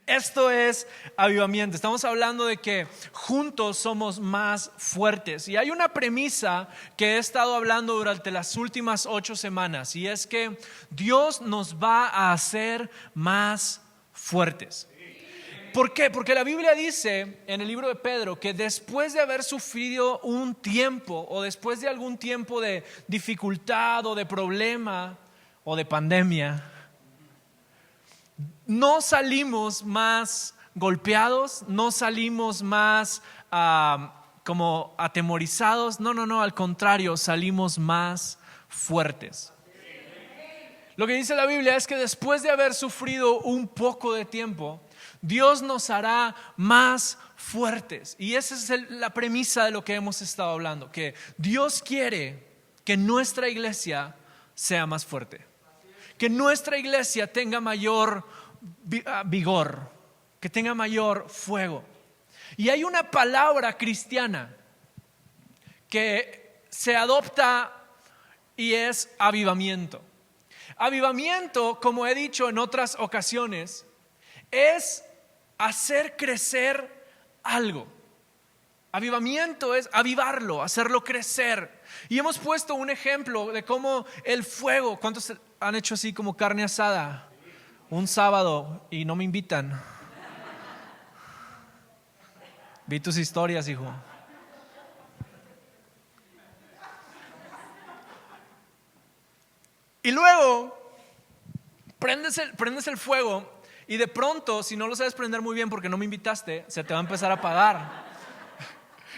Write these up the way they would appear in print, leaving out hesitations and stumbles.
Esto es avivamiento. Estamos hablando de que juntos somos más fuertes. Y hay una premisa que he estado hablando durante las últimas 8 semanas, y es que Dios nos va a hacer más fuertes. ¿Por qué? Porque la Biblia dice en el libro de Pedro que después de haber sufrido un tiempo, o después de algún tiempo de dificultad o de problema o de pandemia, no salimos más golpeados, no salimos más como atemorizados. No, al contrario, salimos más fuertes. Lo que dice la Biblia es que después de haber sufrido un poco de tiempo, Dios nos hará más fuertes. Y esa es la premisa de lo que hemos estado hablando, que Dios quiere que nuestra iglesia sea más fuerte, que nuestra iglesia tenga mayor vigor, que tenga mayor fuego. Y hay una palabra cristiana que se adopta y es avivamiento. Avivamiento, como he dicho en otras ocasiones, es hacer crecer algo. Avivamiento es avivarlo, hacerlo crecer. Y hemos puesto un ejemplo de cómo el fuego. ¿Cuántos han hecho así como carne asada un sábado y no me invitan? Vi tus historias, hijo. Y luego prendes el fuego, y de pronto, si no lo sabes prender muy bien porque no me invitaste, se te va a empezar a apagar.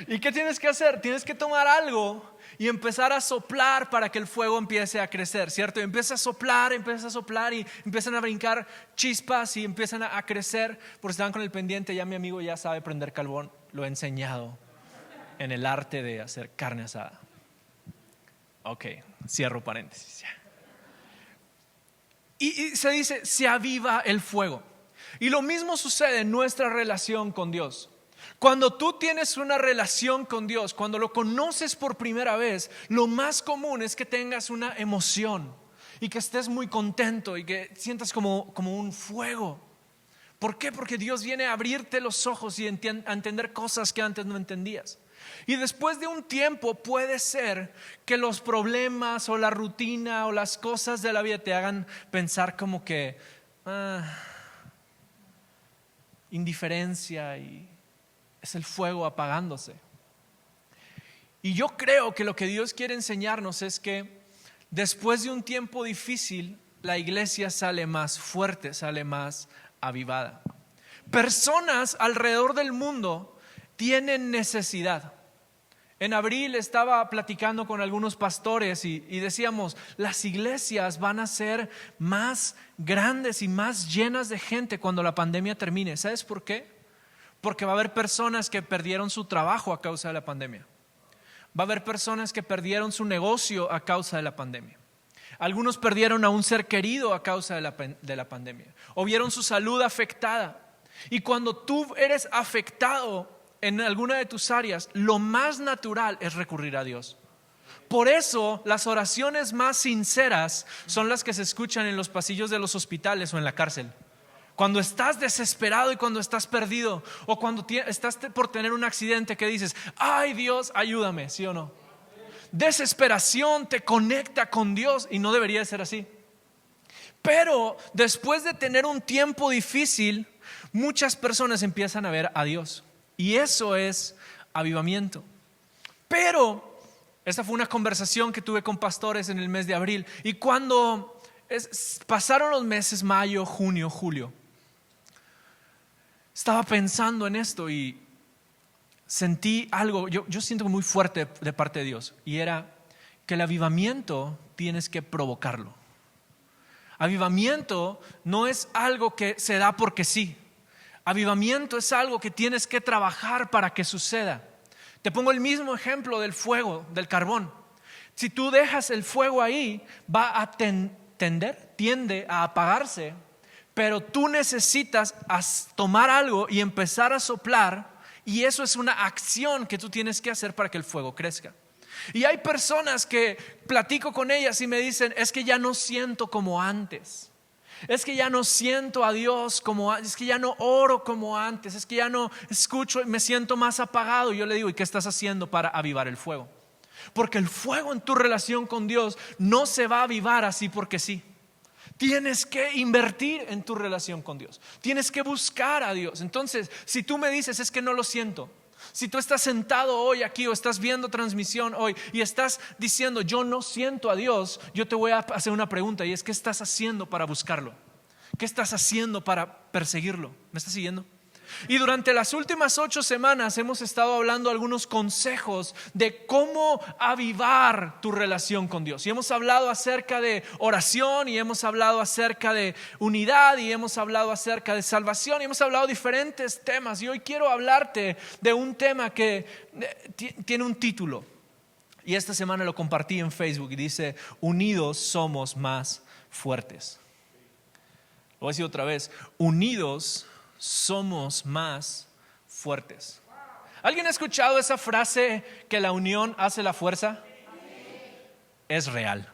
¿Y qué tienes que hacer? Tienes que tomar algo y empezar a soplar para que el fuego empiece a crecer, ¿cierto? Y empieza a soplar y empiezan a brincar chispas y empiezan a crecer. Por si estaban con el pendiente, ya mi amigo ya sabe prender carbón. Lo he enseñado en el arte de hacer carne asada. Ok, cierro paréntesis ya. Y se dice, se aviva el fuego. Y lo mismo sucede en nuestra relación con Dios. Cuando tú tienes una relación con Dios, cuando lo conoces por primera vez, lo más común es que tengas una emoción y que estés muy contento y que sientas como un fuego. ¿Por qué? Porque Dios viene a abrirte los ojos y a entender cosas que antes no entendías. Y después de un tiempo puede ser que los problemas o la rutina o las cosas de la vida te hagan pensar como que indiferencia, y es el fuego apagándose. Y yo creo que lo que Dios quiere enseñarnos es que después de un tiempo difícil, la iglesia sale más fuerte, sale más avivada. Personas alrededor del mundo tienen necesidad. En abril estaba platicando con algunos pastores y decíamos, las iglesias van a ser más grandes y más llenas de gente cuando la pandemia termine. ¿Sabes por qué? Porque va a haber personas que perdieron su trabajo a causa de la pandemia. Va a haber personas que perdieron su negocio a causa de la pandemia. Algunos perdieron a un ser querido a causa de la pandemia, o vieron su salud afectada. Y cuando tú eres afectado en alguna de tus áreas, lo más natural es recurrir a Dios. Por eso las oraciones más sinceras son las que se escuchan en los pasillos de los hospitales o en la cárcel. Cuando estás desesperado y cuando estás perdido, o cuando estás por tener un accidente, que dices, ay Dios, ayúdame, ¿sí o no? Desesperación te conecta con Dios y no debería de ser así. Pero después de tener un tiempo difícil, muchas personas empiezan a ver a Dios, y eso es avivamiento. Pero esta fue una conversación que tuve con pastores en el mes de abril, y cuando pasaron los meses mayo, junio, julio, estaba pensando en esto y sentí algo, yo siento muy fuerte de parte de Dios, y era que el avivamiento tienes que provocarlo. Avivamiento no es algo que se da porque sí. Avivamiento es algo que tienes que trabajar para que suceda. Te pongo el mismo ejemplo del fuego, del carbón. Si tú dejas el fuego ahí, va a tiende a apagarse, pero tú necesitas tomar algo y empezar a soplar, y eso es una acción que tú tienes que hacer para que el fuego crezca. Y hay personas que platico con ellas y me dicen, es que ya no siento como antes, Es que ya no siento a Dios es que ya no oro como antes, es que ya no escucho y me siento más apagado. Y yo le digo, ¿y qué estás haciendo para avivar el fuego? Porque el fuego en tu relación con Dios no se va a avivar así porque sí. Tienes que invertir en tu relación con Dios. Tienes que buscar a Dios. Entonces, si tú me dices, es que no lo siento. Si tú estás sentado hoy aquí o estás viendo transmisión hoy y estás diciendo, yo no siento a Dios, yo te voy a hacer una pregunta, y es: ¿qué estás haciendo para buscarlo? ¿Qué estás haciendo para perseguirlo? ¿Me estás siguiendo? Y durante las últimas 8 semanas hemos estado hablando algunos consejos de cómo avivar tu relación con Dios. Y hemos hablado acerca de oración, y hemos hablado acerca de unidad, y hemos hablado acerca de salvación, y hemos hablado de diferentes temas. Y hoy quiero hablarte de un tema que tiene un título. Y esta semana lo compartí en Facebook y dice: unidos somos más fuertes. Lo voy a decir otra vez: unidos somos más fuertes. ¿Alguien ha escuchado esa frase que la unión hace la fuerza? Es real.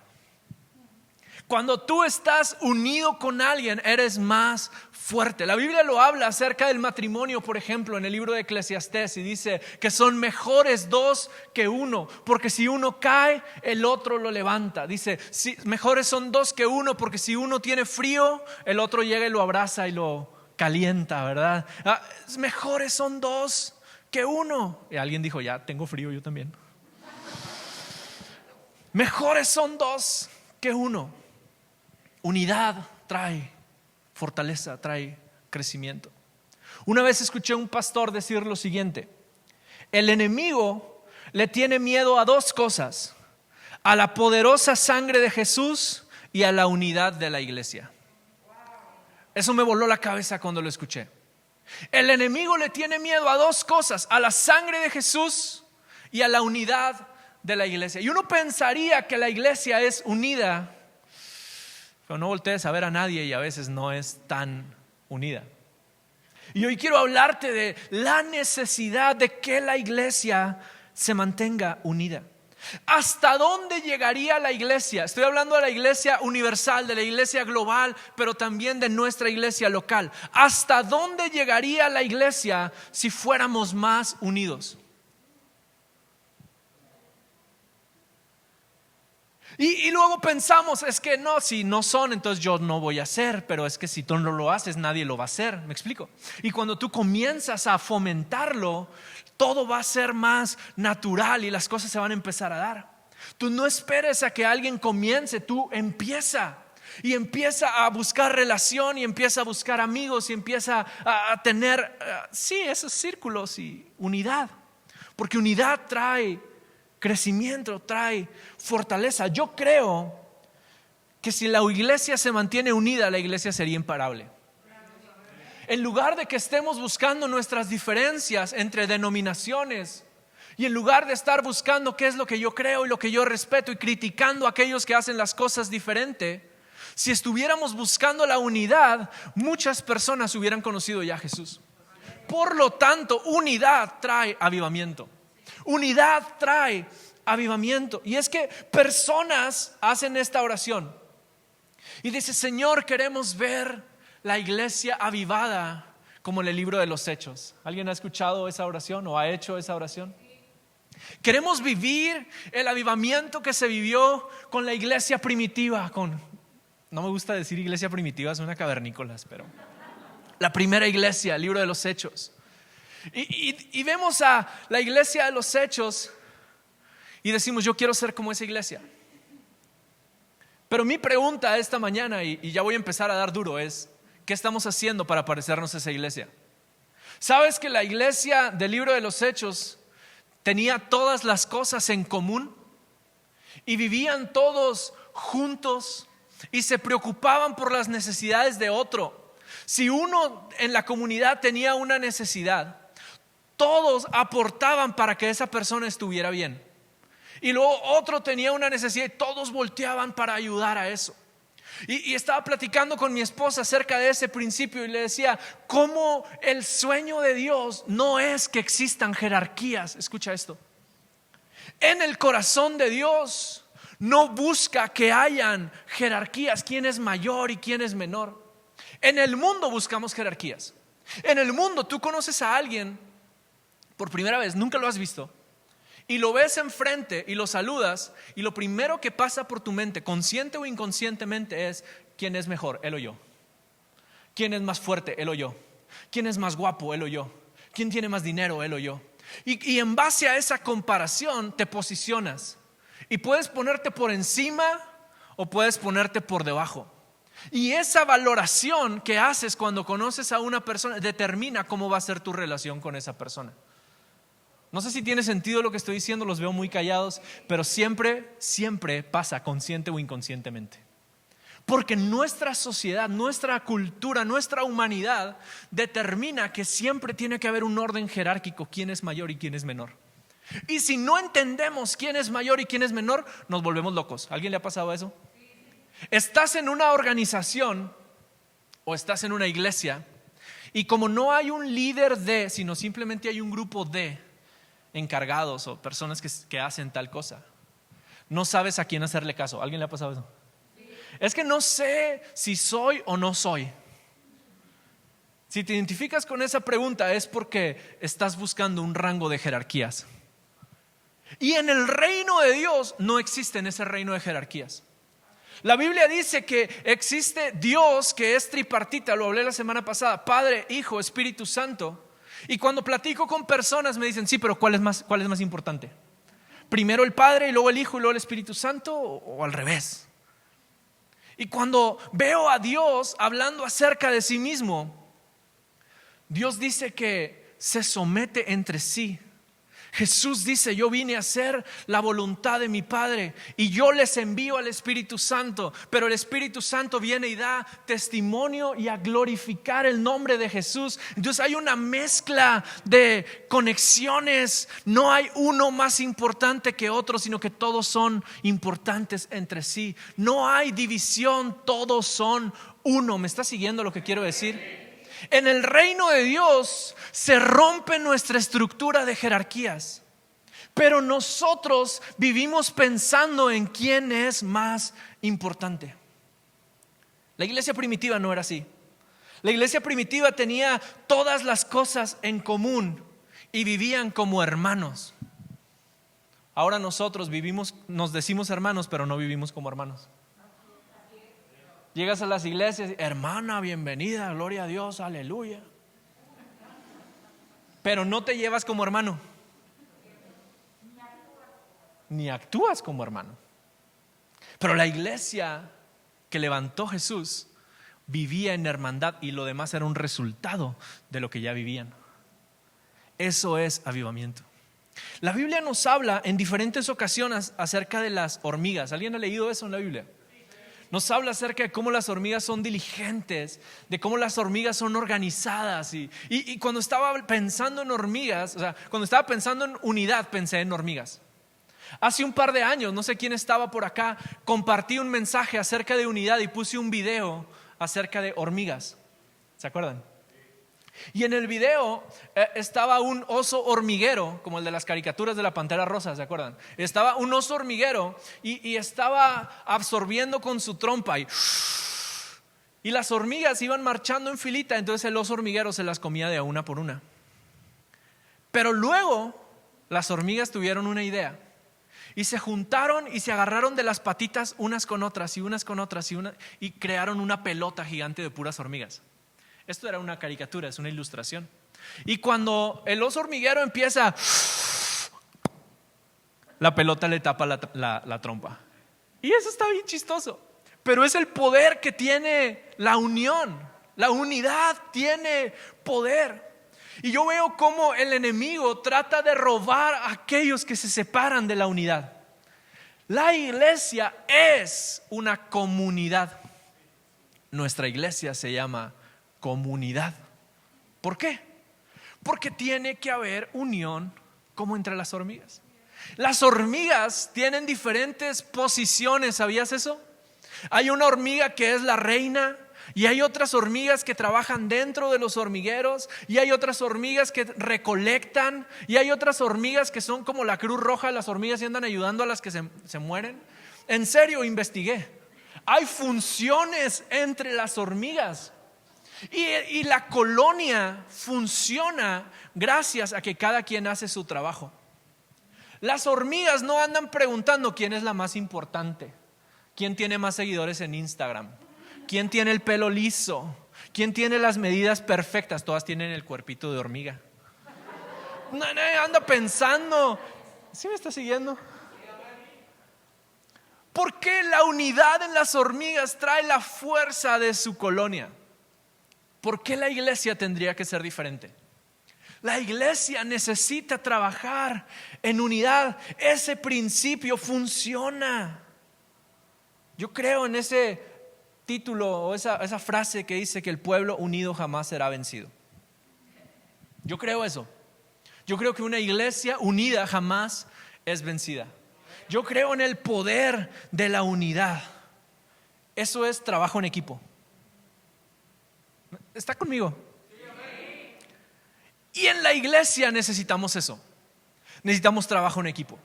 Cuando tú estás unido con alguien, eres más fuerte. La Biblia lo habla acerca del matrimonio, por ejemplo, en el libro de Eclesiastés, y dice que son mejores 2 que 1, porque si uno cae, el otro lo levanta. Dice, mejores son 2 que 1, porque si uno tiene frío, el otro llega y lo abraza y lo calienta, ¿verdad? Mejores son 2 que 1. Y alguien dijo, ya tengo frío, yo también. Mejores son 2 que 1. Unidad trae fortaleza, trae crecimiento. Una vez escuché a un pastor decir lo siguiente: el enemigo le tiene miedo a 2 cosas: a la poderosa sangre de Jesús y a la unidad de la iglesia. Eso me voló la cabeza cuando lo escuché. El enemigo le tiene miedo a 2 cosas: a la sangre de Jesús y a la unidad de la iglesia. Y uno pensaría que la iglesia es unida, pero no voltees a ver a nadie y a veces no es tan unida. Y hoy quiero hablarte de la necesidad de que la iglesia se mantenga unida. ¿Hasta dónde llegaría la iglesia? Estoy hablando de la iglesia universal, de la iglesia global, pero también de nuestra iglesia local. ¿Hasta dónde llegaría la iglesia si fuéramos más unidos? Y luego pensamos, es que no, si no son, entonces yo no voy a hacer. Pero es que si tú no lo haces, nadie lo va a hacer. ¿Me explico? Y cuando tú comienzas a fomentarlo, todo va a ser más natural y las cosas se van a empezar a dar. Tú no esperes a que alguien comience, tú empieza. Y empieza a buscar relación, y empieza a buscar amigos, y empieza a tener, esos círculos y unidad. Porque unidad trae crecimiento, trae fortaleza. Yo creo que si la iglesia se mantiene unida, la iglesia sería imparable. En lugar de que estemos buscando nuestras diferencias entre denominaciones, y en lugar de estar buscando qué es lo que yo creo y lo que yo respeto, y criticando a aquellos que hacen las cosas diferente, si estuviéramos buscando la unidad, muchas personas hubieran conocido ya a Jesús. Por lo tanto, unidad trae avivamiento. Unidad trae avivamiento. Y es que personas hacen esta oración y dicen: Señor, queremos ver la iglesia avivada como en el libro de los Hechos. ¿Alguien ha escuchado esa oración o ha hecho esa oración? Queremos vivir el avivamiento que se vivió con la iglesia primitiva. No me gusta decir iglesia primitiva, suena cavernícolas, pero la primera iglesia, el libro de los Hechos. Y vemos a la iglesia de los Hechos y decimos: yo quiero ser como esa iglesia. Pero mi pregunta esta mañana, y ya voy a empezar a dar duro, es: ¿qué estamos haciendo para parecernos a esa iglesia? ¿Sabes que la iglesia del libro de los Hechos tenía todas las cosas en común? Y vivían todos juntos y se preocupaban por las necesidades de otro. Si uno en la comunidad tenía una necesidad, todos aportaban para que esa persona estuviera bien. Y luego otro tenía una necesidad y todos volteaban para ayudar a eso. Y estaba platicando con mi esposa acerca de ese principio y le decía cómo el sueño de Dios no es que existan jerarquías. Escucha esto: en el corazón de Dios No busca que hayan jerarquías, quién es mayor y quién es menor. En el mundo buscamos jerarquías. En el mundo tú conoces a alguien por primera vez, nunca lo has visto, y lo ves enfrente y lo saludas, y lo primero que pasa por tu mente, consciente o inconscientemente, es quién es mejor, él o yo. Quién es más fuerte, él o yo. Quién es más guapo, él o yo. Quién tiene más dinero, él o yo. Y en base a esa comparación te posicionas. Y puedes ponerte por encima o puedes ponerte por debajo. Y esa valoración que haces cuando conoces a una persona determina cómo va a ser tu relación con esa persona. No sé si tiene sentido lo que estoy diciendo, los veo muy callados, pero siempre pasa, consciente o inconscientemente. Porque nuestra sociedad, nuestra cultura, nuestra humanidad determina que siempre tiene que haber un orden jerárquico, quién es mayor y quién es menor. Y si no entendemos quién es mayor y quién es menor, nos volvemos locos. ¿A alguien le ha pasado eso? Estás en una organización o estás en una iglesia y como no hay un líder sino simplemente hay un grupo de encargados o personas que hacen tal cosa, no sabes a quién hacerle caso. ¿A alguien le ha pasado eso? Es que no sé si soy o no soy. Si te identificas con esa pregunta es porque estás buscando un rango de jerarquías. Y en el reino de Dios no existe ese reino de jerarquías. La Biblia dice que existe Dios que es tripartita, lo hablé la semana pasada, Padre, Hijo, Espíritu Santo. Y cuando platico con personas me dicen, sí, pero ¿cuál es más importante? ¿Primero el Padre y luego el Hijo y luego el Espíritu Santo o al revés? Y cuando veo a Dios hablando acerca de sí mismo, Dios dice que se somete entre sí. Jesús dice, yo vine a hacer la voluntad de mi Padre y yo les envío al Espíritu Santo, pero el Espíritu Santo viene y da testimonio y a glorificar el nombre de Jesús. Entonces hay una mezcla de conexiones, no hay uno más importante que otro, sino que todos son importantes entre sí. No hay división, todos son uno. ¿Me está siguiendo lo que quiero decir? En el reino de Dios se rompe nuestra estructura de jerarquías, pero nosotros vivimos pensando en quién es más importante. La iglesia primitiva no era así. La iglesia primitiva tenía todas las cosas en común y vivían como hermanos. Ahora nosotros nos decimos hermanos, pero no vivimos como hermanos. Llegas a las iglesias, hermana, bienvenida, gloria a Dios, aleluya. Pero no te llevas como hermano, ni actúas como hermano. Pero la iglesia que levantó Jesús vivía en hermandad y lo demás era un resultado de lo que ya vivían. Eso es avivamiento. La Biblia nos habla en diferentes ocasiones acerca de las hormigas. ¿Alguien ha leído eso en la Biblia? Nos habla acerca de cómo las hormigas son diligentes, de cómo las hormigas son organizadas. Y cuando estaba pensando en hormigas, o sea, cuando estaba pensando en unidad, pensé en hormigas. Hace un par de años, no sé quién estaba por acá, compartí un mensaje acerca de unidad y puse un video acerca de hormigas. ¿Se acuerdan? Y en el video estaba un oso hormiguero, como el de las caricaturas de la Pantera Rosa, ¿se acuerdan? Estaba un oso hormiguero y estaba absorbiendo con su trompa y las hormigas iban marchando en filita, entonces el oso hormiguero se las comía de una por una. Pero luego las hormigas tuvieron una idea y se juntaron y se agarraron de las patitas unas con otras y crearon una pelota gigante de puras hormigas. Esto era una caricatura, es una ilustración. Y cuando el oso hormiguero empieza, la pelota le tapa la trompa. Y eso está bien chistoso. Pero es el poder que tiene la unión. La unidad tiene poder. Y yo veo cómo el enemigo trata de robar a aquellos que se separan de la unidad. La iglesia es una comunidad. Nuestra iglesia se llama comunidad. ¿Por qué? Porque tiene que haber unión como entre las hormigas. Las hormigas tienen diferentes posiciones, ¿sabías eso? Hay una hormiga que es la reina y hay otras hormigas que trabajan dentro de los hormigueros y hay otras hormigas que recolectan y hay otras hormigas que son como la Cruz Roja, las hormigas y andan ayudando a las que se mueren. En serio, investigué. Hay funciones entre las hormigas. Y la colonia funciona gracias a que cada quien hace su trabajo. Las hormigas no andan preguntando quién es la más importante, quién tiene más seguidores en Instagram, quién tiene el pelo liso, quién tiene las medidas perfectas. Todas tienen el cuerpito de hormiga. Nadie anda pensando. ¿Sí me está siguiendo? ¿Por qué la unidad en las hormigas trae la fuerza de su colonia? ¿Por qué la iglesia tendría que ser diferente? La iglesia necesita trabajar en unidad. Ese principio funciona. Yo creo en ese título o esa frase que dice que el pueblo unido jamás será vencido. Yo creo eso. Yo creo que una iglesia unida jamás es vencida. Yo creo en el poder de la unidad. Eso es trabajo en equipo. ¿Está conmigo? Y en la iglesia necesitamos eso. Necesitamos trabajo en equipo.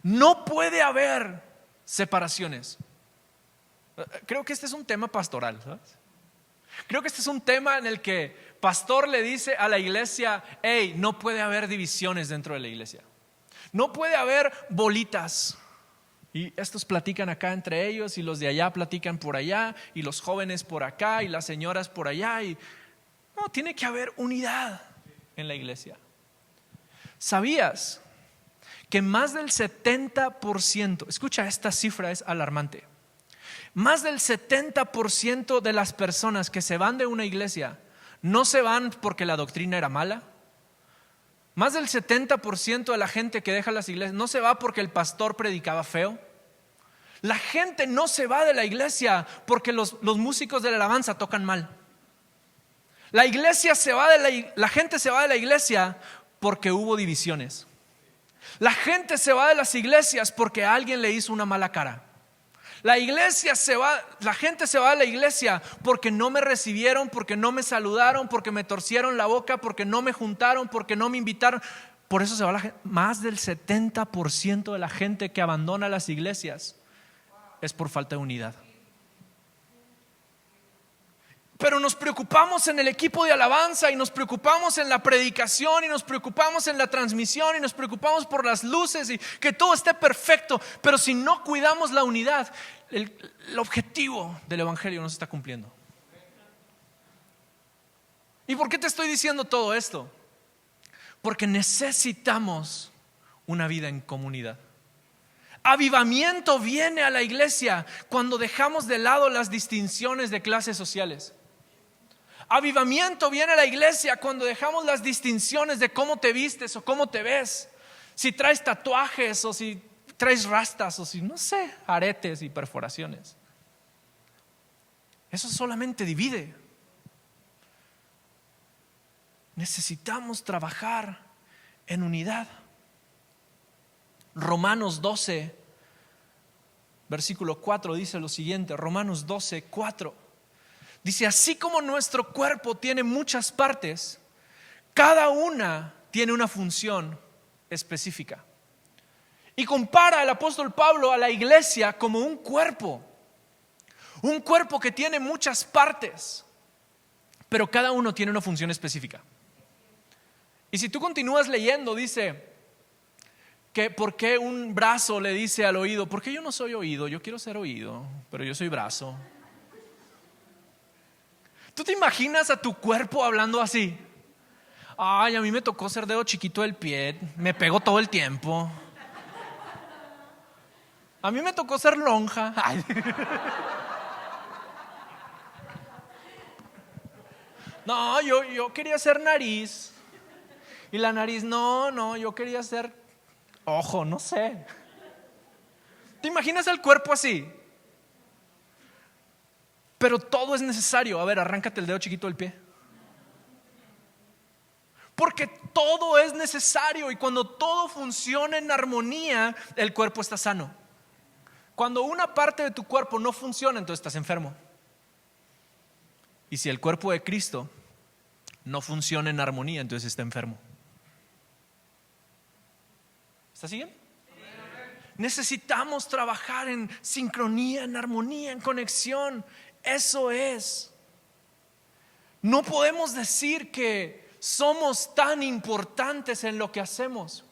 No puede haber separaciones. Creo que este es un tema pastoral, ¿sabes? Creo que este es un tema en el que pastor le dice a la iglesia: hey, no puede haber divisiones dentro de la iglesia. No puede haber bolitas. Y estos platican acá entre ellos, y los de allá platican por allá, y los jóvenes por acá, y las señoras por allá. No, tiene que haber unidad en la iglesia. ¿Sabías que más del 70%, escucha, esta cifra es alarmante, más del 70% de las personas que se van de una iglesia no se van porque la doctrina era mala? Más del 70% de la gente que deja las iglesias no se va porque el pastor predicaba feo. La gente no se va de la iglesia porque los músicos de la alabanza tocan mal. La gente se va de la iglesia porque hubo divisiones. La gente se va de las iglesias porque alguien le hizo una mala cara. La gente se va de la iglesia porque no me recibieron, porque no me saludaron, porque me torcieron la boca, porque no me juntaron, porque no me invitaron. Por eso se va la gente. Más del 70% de la gente que abandona las iglesias es por falta de unidad. Pero nos preocupamos en el equipo de alabanza, y nos preocupamos en la predicación, y nos preocupamos en la transmisión, y nos preocupamos por las luces y que todo esté perfecto. Pero si no cuidamos la unidad, el objetivo del evangelio no se está cumpliendo. ¿Y por qué te estoy diciendo todo esto? Porque necesitamos una vida en comunidad. Avivamiento viene a la iglesia cuando dejamos de lado las distinciones de clases sociales. Avivamiento viene a la iglesia cuando dejamos las distinciones de cómo te vistes o cómo te ves. Si traes tatuajes o si traes rastas o si, no sé, aretes y perforaciones. Eso solamente divide. Necesitamos trabajar en unidad. Romanos 12, versículo 4 dice lo siguiente. Romanos 12, 4. Dice: así como nuestro cuerpo tiene muchas partes, cada una tiene una función específica. Y compara el apóstol Pablo a la iglesia como un cuerpo que tiene muchas partes, pero cada uno tiene una función específica. Y si tú continúas leyendo, dice que por qué un brazo le dice al oído: ¿por qué yo no soy oído? Yo quiero ser oído, pero yo soy brazo. ¿Tú te imaginas a tu cuerpo hablando así? Ay, a mí me tocó ser dedo chiquito del pie, me pego todo el tiempo. A mí me tocó ser lonja. Ay. No, yo quería ser nariz. Y la nariz, no, yo quería ser ojo, no sé. ¿Te imaginas el cuerpo así? Pero todo es necesario. A ver, arráncate el dedo chiquito del pie. Porque todo es necesario, y cuando todo funciona en armonía, el cuerpo está sano. Cuando una parte de tu cuerpo no funciona, entonces estás enfermo. Y si el cuerpo de Cristo no funciona en armonía, entonces está enfermo. ¿Está siguiendo? Necesitamos trabajar en sincronía, en armonía, en conexión. Eso es. No podemos decir que somos tan importantes en lo que hacemos.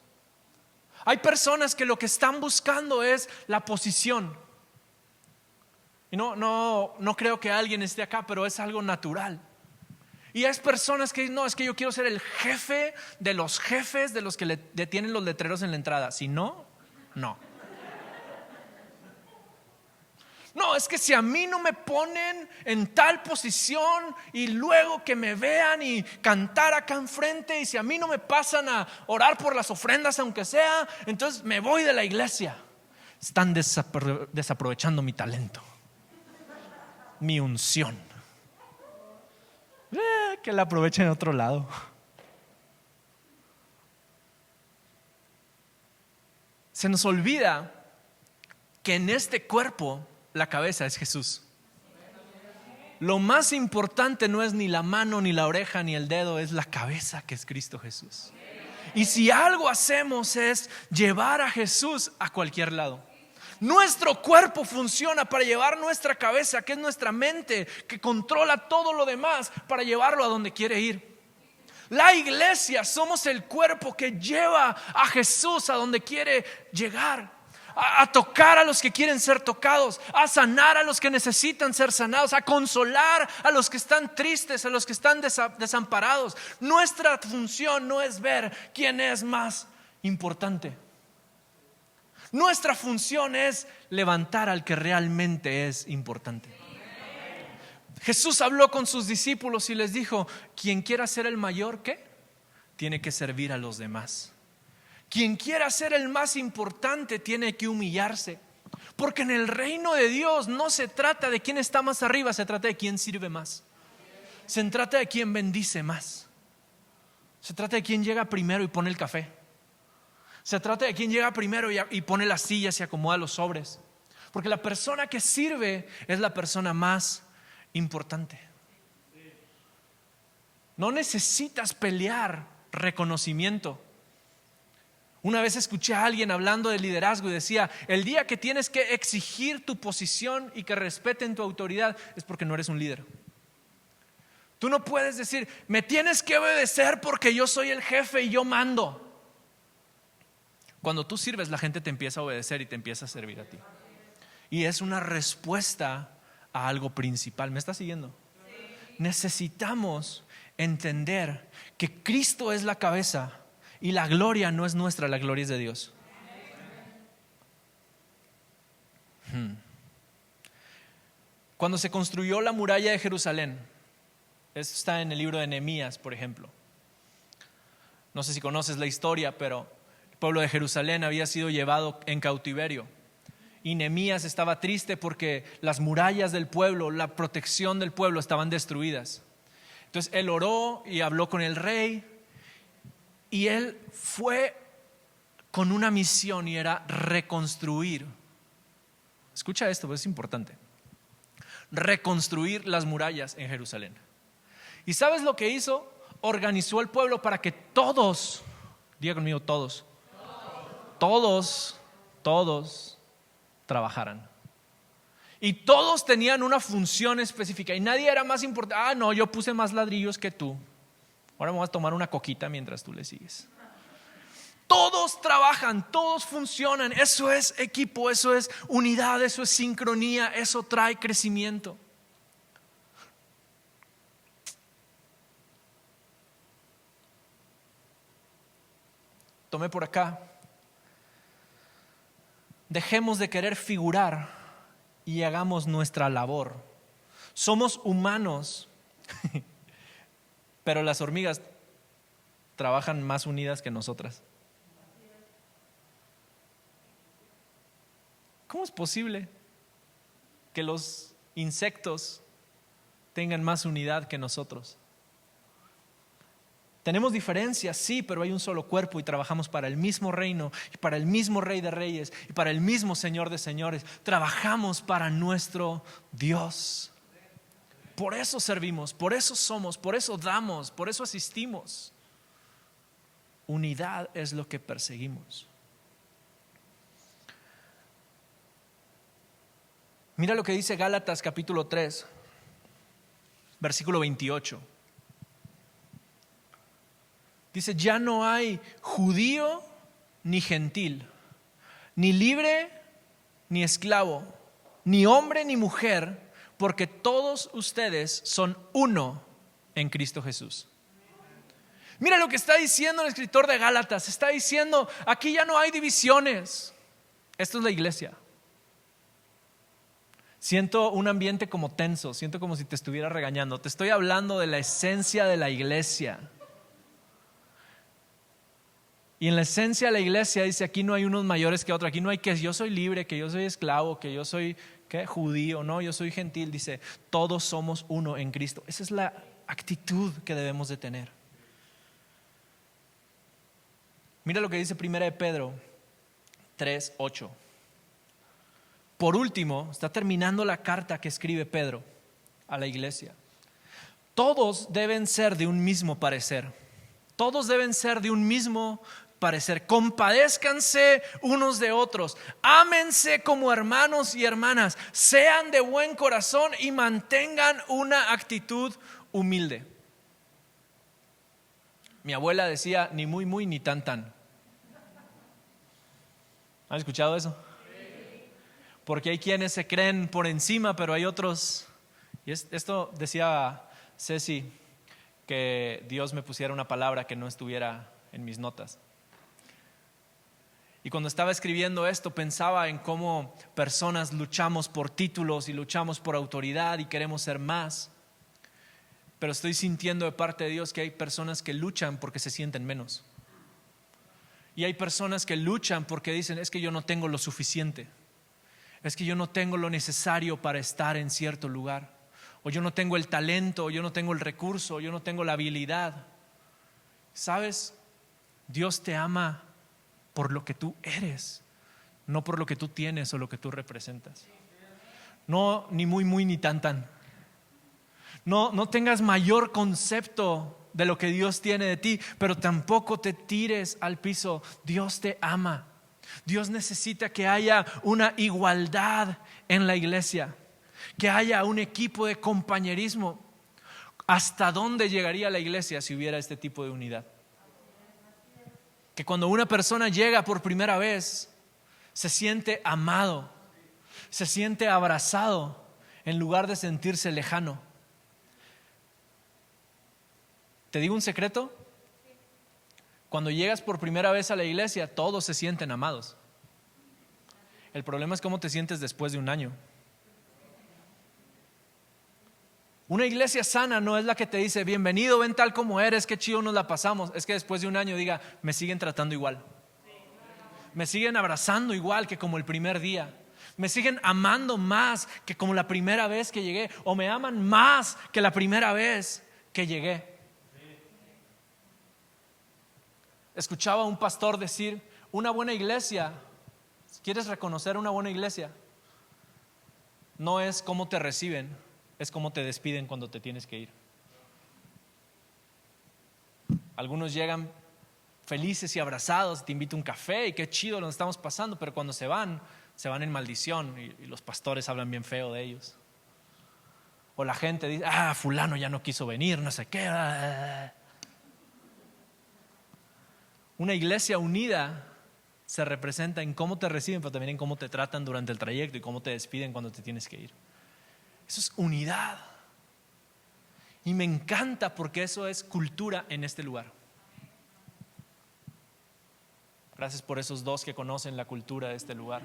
Hay personas que lo que están buscando es la posición. Y no creo que alguien esté acá, pero es algo natural. Y hay personas que dicen, no, es que yo quiero ser el jefe de los jefes de los que le detienen los letreros en la entrada. Si no, no. No, es que si a mí no me ponen en tal posición y luego que me vean y cantar acá enfrente, y si a mí no me pasan a orar por las ofrendas aunque sea, entonces me voy de la iglesia. Están desaprovechando mi talento, mi unción. Que la aprovechen en otro lado. Se nos olvida que en este cuerpo la cabeza es Jesús. Lo más importante no es ni la mano, ni la oreja, ni el dedo, es la cabeza, que es Cristo Jesús. Y si algo hacemos es llevar a Jesús a cualquier lado. Nuestro cuerpo funciona para llevar nuestra cabeza, que es nuestra mente, que controla todo lo demás, para llevarlo a donde quiere ir. La iglesia somos el cuerpo que lleva a Jesús a donde quiere llegar. A tocar a los que quieren ser tocados, a sanar a los que necesitan ser sanados, a consolar a los que están tristes, a los que están desamparados. Nuestra función no es ver quién es más importante. Nuestra función es levantar al que realmente es importante. Jesús habló con sus discípulos y les dijo: quien quiera ser el mayor, ¿qué? Tiene que servir a los demás. Quien quiera ser el más importante tiene que humillarse. Porque en el reino de Dios no se trata de quién está más arriba, se trata de quién sirve más. Se trata de quién bendice más. Se trata de quién llega primero y pone el café. Se trata de quién llega primero y pone las sillas y acomoda los sobres. Porque la persona que sirve es la persona más importante. No necesitas pelear reconocimiento. Una vez escuché a alguien hablando de liderazgo y decía: el día que tienes que exigir tu posición y que respeten tu autoridad es porque no eres un líder. Tú no puedes decir: me tienes que obedecer porque yo soy el jefe y yo mando. Cuando tú sirves, la gente te empieza a obedecer y te empieza a servir a ti. Y es una respuesta a algo principal. ¿Me estás siguiendo? Sí. Necesitamos entender que Cristo es la cabeza y la gloria no es nuestra, la gloria es de Dios. Cuando se construyó la muralla de Jerusalén, esto está en el libro de Nehemías, por ejemplo. No sé si conoces la historia, pero el pueblo de Jerusalén había sido llevado en cautiverio. Y Nehemías estaba triste porque las murallas del pueblo, la protección del pueblo estaban destruidas. Entonces él oró y habló con el rey. Y él fue con una misión y era reconstruir. Escucha esto, pues es importante. Reconstruir las murallas en Jerusalén. ¿Y sabes lo que hizo? Organizó el pueblo para que todos, diga conmigo todos trabajaran. Y todos tenían una función específica y nadie era más importante. No, yo puse más ladrillos que tú. Ahora me voy a tomar una coquita mientras tú le sigues. Todos trabajan, todos funcionan. Eso es equipo, eso es unidad, eso es sincronía, eso trae crecimiento. Tomé por acá. Dejemos de querer figurar y hagamos nuestra labor. Somos humanos. Pero las hormigas trabajan más unidas que nosotras. ¿Cómo es posible que los insectos tengan más unidad que nosotros? Tenemos diferencias, sí, pero hay un solo cuerpo y trabajamos para el mismo reino y para el mismo Rey de Reyes y para el mismo Señor de Señores. Trabajamos para nuestro Dios. Por eso servimos, por eso somos, por eso damos, por eso asistimos. Unidad es lo que perseguimos. Mira lo que dice Gálatas capítulo 3, versículo 28. Dice, ya no hay judío ni gentil, ni libre ni esclavo, ni hombre ni mujer, porque todos ustedes son uno en Cristo Jesús. Mira lo que está diciendo el escritor de Gálatas. Está diciendo, aquí ya no hay divisiones. Esto es la iglesia. Siento un ambiente como tenso, siento como si te estuviera regañando. Te estoy hablando de la esencia de la iglesia. Y en la esencia de la iglesia dice, aquí no hay unos mayores que otros. Aquí no hay que yo soy libre, que yo soy esclavo, que yo soy judío, no, yo soy gentil. Dice, todos somos uno en Cristo. Esa es la actitud que debemos de tener. Mira lo que dice 1 de Pedro 3:8. Por último, está terminando la carta que escribe Pedro a la iglesia. Todos deben ser de un mismo parecer. Todos deben ser de un mismo parecer. Compadézcanse unos de otros. Ámense como hermanos y hermanas. Sean de buen corazón y mantengan una actitud humilde. Mi abuela decía, ni muy, muy, ni tan, tan. ¿Han escuchado eso? Porque hay quienes se creen por encima, pero hay otros. Y esto decía Ceci, que Dios me pusiera una palabra que no estuviera en mis notas. Y cuando estaba escribiendo esto, pensaba en cómo personas luchamos por títulos y luchamos por autoridad y queremos ser más. Pero estoy sintiendo de parte de Dios que hay personas que luchan porque se sienten menos. Y hay personas que luchan porque dicen, es que yo no tengo lo suficiente. Es que yo no tengo lo necesario para estar en cierto lugar. O yo no tengo el talento, o yo no tengo el recurso, o yo no tengo la habilidad. ¿Sabes? Dios te ama por lo que tú eres, no por lo que tú tienes o lo que tú representas. No, ni muy, muy, ni tan, tan. No tengas mayor concepto de lo que Dios tiene de ti, pero tampoco te tires al piso. Dios te ama. Dios necesita que haya una igualdad en la iglesia, que haya un equipo de compañerismo. ¿Hasta dónde llegaría la iglesia si hubiera este tipo de unidad? Que cuando una persona llega por primera vez, se siente amado, se siente abrazado, en lugar de sentirse lejano. ¿Te digo un secreto? Cuando llegas por primera vez a la iglesia, todos se sienten amados. El problema es cómo te sientes después de un año. Una iglesia sana no es la que te dice, bienvenido, ven tal como eres, qué chido nos la pasamos. Es que después de un año diga, me siguen tratando igual. Me siguen abrazando igual que como el primer día. Me siguen amando más que como la primera vez que llegué. O me aman más que la primera vez que llegué. Escuchaba a un pastor decir, una buena iglesia, si quieres reconocer una buena iglesia, no es cómo te reciben, es cómo te despiden cuando te tienes que ir. Algunos llegan felices y abrazados, te invito a un café y qué chido lo estamos pasando, pero cuando se van en maldición y los pastores hablan bien feo de ellos. O la gente dice, fulano ya no quiso venir, no sé qué. Una iglesia unida se representa en cómo te reciben, pero también en cómo te tratan durante el trayecto y cómo te despiden cuando te tienes que ir. Eso es unidad. Y me encanta porque eso es cultura en este lugar. Gracias por esos dos que conocen la cultura de este lugar.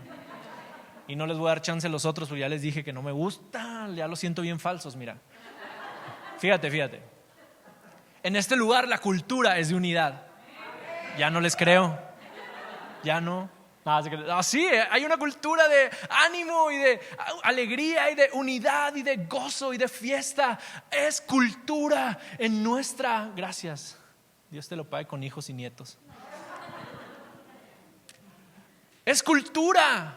Y no les voy a dar chance a los otros porque ya les dije que no me gusta, ya los siento bien falsos, mira. Fíjate. En este lugar la cultura es de unidad. Ya no les creo. Ya no. Sí, hay una cultura de ánimo y de alegría y de unidad y de gozo y de fiesta. Es cultura en nuestra. Gracias. Dios te lo pague con hijos y nietos. Es cultura.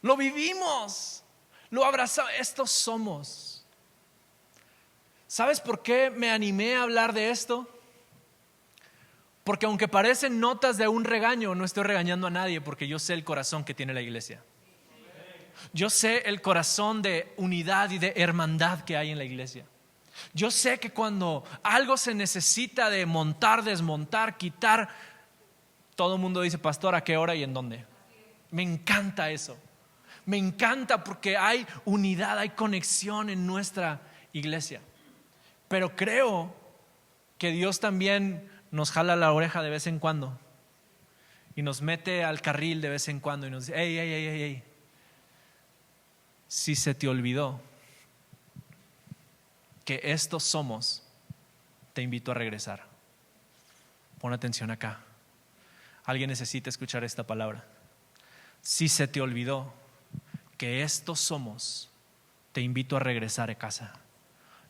Lo vivimos. Lo abrazamos. Estos somos. ¿Sabes por qué me animé a hablar de esto? Porque aunque parecen notas de un regaño, no estoy regañando a nadie porque yo sé el corazón que tiene la iglesia. Yo sé el corazón de unidad y de hermandad que hay en la iglesia. Yo sé que cuando algo se necesita de montar, desmontar, quitar, todo el mundo dice: pastor, ¿a qué hora y en dónde? Me encanta eso. Me encanta porque hay unidad, hay conexión en nuestra iglesia. Pero creo que Dios también nos jala la oreja de vez en cuando y nos mete al carril de vez en cuando y nos dice: hey, si se te olvidó que estos somos, te invito a regresar. Pon atención acá. Alguien necesita escuchar esta palabra. Si se te olvidó que estos somos, te invito a regresar a casa.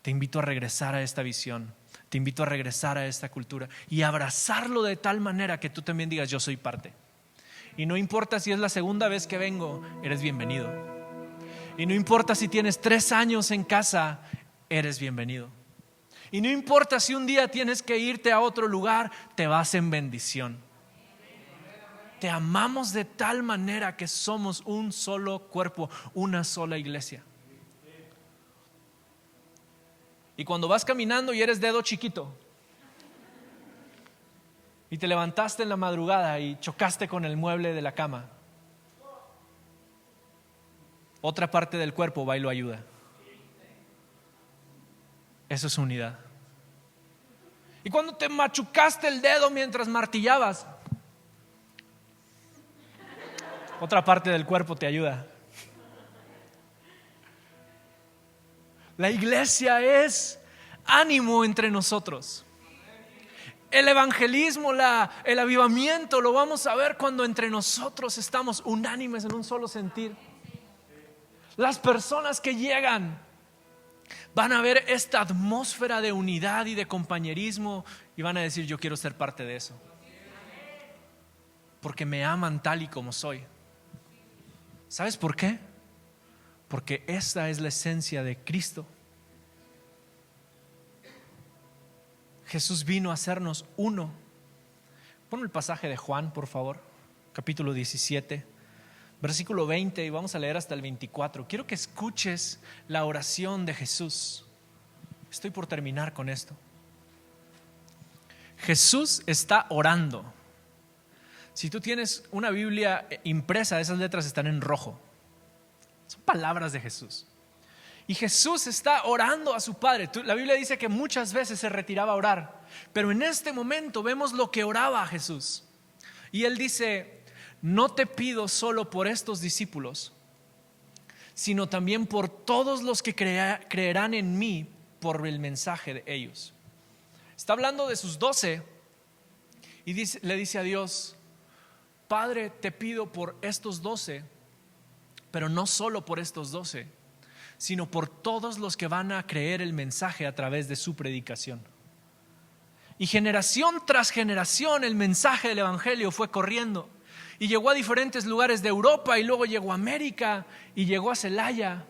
Te invito a regresar a esta visión. Te invito a regresar a esta cultura y abrazarlo de tal manera que tú también digas: yo soy parte. Y no importa si es la segunda vez que vengo, eres bienvenido. Y no importa si tienes 3 años en casa, eres bienvenido. Y no importa si un día tienes que irte a otro lugar, te vas en bendición. Te amamos de tal manera que somos un solo cuerpo, una sola iglesia. Y cuando vas caminando y eres dedo chiquito y te levantaste en la madrugada y chocaste con el mueble de la cama, otra parte del cuerpo va y lo ayuda. Eso es unidad. Y cuando te machucaste el dedo mientras martillabas, otra parte del cuerpo te ayuda. La iglesia es ánimo entre nosotros. El evangelismo, el avivamiento lo vamos a ver cuando entre nosotros estamos unánimes en un solo sentir. Las personas que llegan van a ver esta atmósfera de unidad y de compañerismo y van a decir: yo quiero ser parte de eso, porque me aman tal y como soy. ¿Sabes por qué? Porque esta es la esencia de Cristo. Jesús vino a hacernos uno. Pon el pasaje de Juan, por favor, capítulo 17, versículo 20, y vamos a leer hasta el 24. Quiero que escuches la oración de Jesús. Estoy por terminar con esto. Jesús está orando. Si tú tienes una Biblia impresa, esas letras están en rojo. Son palabras de Jesús. Y Jesús está orando a su Padre. La Biblia dice que muchas veces se retiraba a orar, pero en este momento vemos lo que oraba a Jesús. Y Él dice: no te pido solo por estos discípulos, sino también por todos los que creerán en mí por el mensaje de ellos. Está hablando de sus 12 y le dice a Dios: Padre, te pido por estos 12, pero no solo por estos 12, sino por todos los que van a creer el mensaje a través de su predicación. Y generación tras generación el mensaje del evangelio fue corriendo y llegó a diferentes lugares de Europa, y luego llegó a América y llegó a Celaya,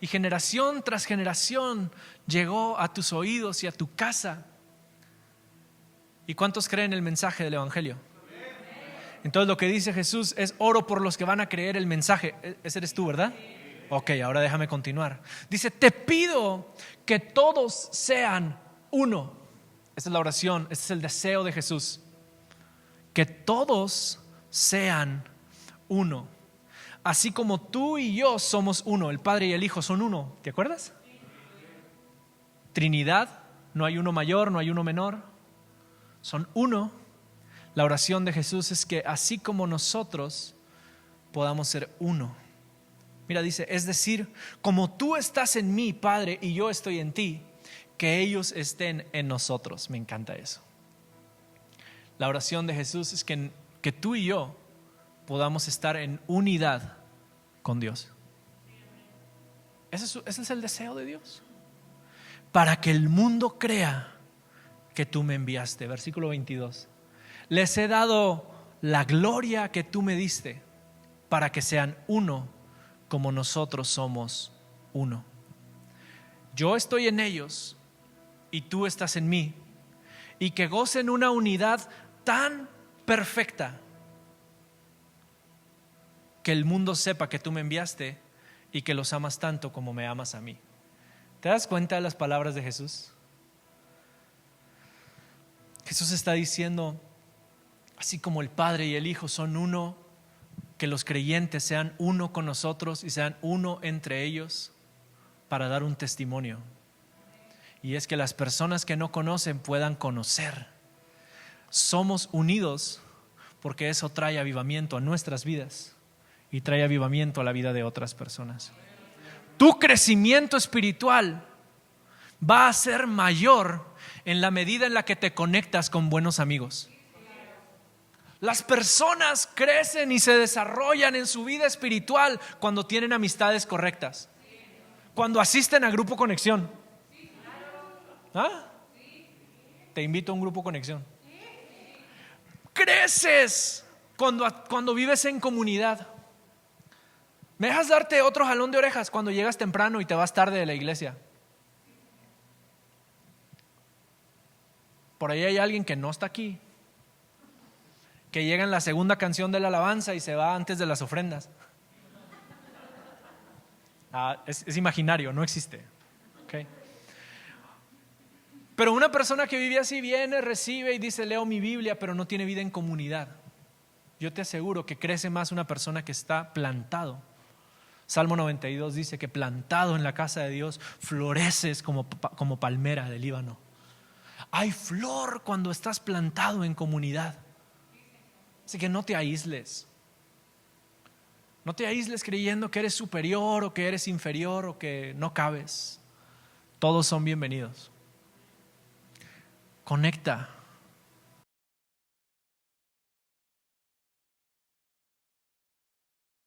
y generación tras generación llegó a tus oídos y a tu casa. ¿Y cuántos creen el mensaje del evangelio? Entonces lo que dice Jesús es: oro por los que van a creer el mensaje. Ese eres tú, ¿verdad? Ok, ahora déjame continuar. Dice: te pido que todos sean uno. Esa es la oración, este es el deseo de Jesús. Que todos sean uno. Así como tú y yo somos uno, el Padre y el Hijo son uno. ¿Te acuerdas? Trinidad, no hay uno mayor, no hay uno menor. Son uno. La oración de Jesús es que así como nosotros podamos ser uno. Mira, dice: es decir, como tú estás en mí, Padre, y yo estoy en ti, que ellos estén en nosotros. Me encanta eso. La oración de Jesús es que tú y yo podamos estar en unidad con Dios. Ese es el deseo de Dios. Para que el mundo crea que tú me enviaste. Versículo 22. Les he dado la gloria que tú me diste, para que sean uno como nosotros somos uno. Yo estoy en ellos y tú estás en mí, y que gocen una unidad tan perfecta que el mundo sepa que tú me enviaste y que los amas tanto como me amas a mí. ¿Te das cuenta de las palabras de Jesús? Jesús está diciendo, así como el Padre y el Hijo son uno, que los creyentes sean uno con nosotros y sean uno entre ellos para dar un testimonio. Y es que las personas que no conocen puedan conocer. Somos unidos porque eso trae avivamiento a nuestras vidas y trae avivamiento a la vida de otras personas. Tu crecimiento espiritual va a ser mayor en la medida en la que te conectas con buenos amigos. Las personas crecen y se desarrollan en su vida espiritual cuando tienen amistades correctas, cuando asisten a Grupo Conexión. ¿Ah? Te invito a un Grupo Conexión. Creces cuando vives en comunidad. ¿Me dejas darte otro jalón de orejas cuando llegas temprano y te vas tarde de la iglesia? Por ahí hay alguien que no está aquí, que llega en la segunda canción de la alabanza y se va antes de las ofrendas. Es imaginario, no existe. Okay. Pero una persona que vive así viene, recibe y dice leo mi Biblia, pero no tiene vida en comunidad. Yo te aseguro que crece más una persona que está plantado. Salmo 92 dice que plantado en la casa de Dios floreces como palmera del Líbano. Hay flor cuando estás plantado en comunidad. Así que no te aísles. No te aísles creyendo que eres superior o que eres inferior o que no cabes. Todos son bienvenidos. Conecta